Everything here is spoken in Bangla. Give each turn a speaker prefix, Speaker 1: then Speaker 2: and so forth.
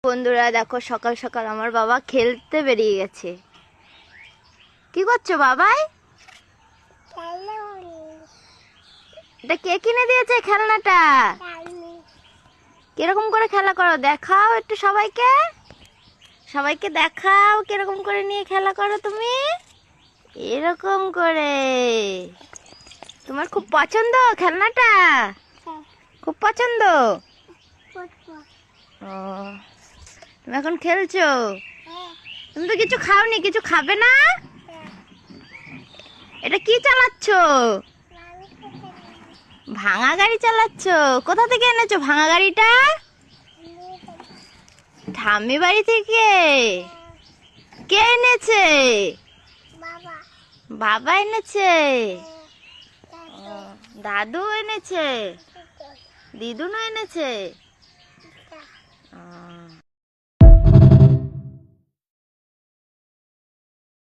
Speaker 1: বন্ধুরা দেখো, সকাল সকাল আমার বাবা খেলতে বেরিয়ে গেছে। কি করছো বাবাই? এটা কে কিনে দিয়েছে খেলনাটা? কিরকম করে খেলা করো দেখাও একটু সবাইকে। সবাইকে দেখাও কিরকম করে নিয়ে খেলা করো তুমি। এরকম করে। তোমার খুব পছন্দ খেলনাটা? খুব পছন্দ। ও, তুমি এখন খেলছো? তুমি তো কিছু খাওনি, কিছু খাবে না? এটা কি চালাচ্ছ? ভাঙা গাড়ি চালাচ্ছ? কোথা থেকে এনেছো ভাঙা গাড়িটা? ঠাম্মি বাড়ি থেকে? কে এনেছে? বাবা এনেছে? দাদু এনেছে? দিদুনও এনেছে?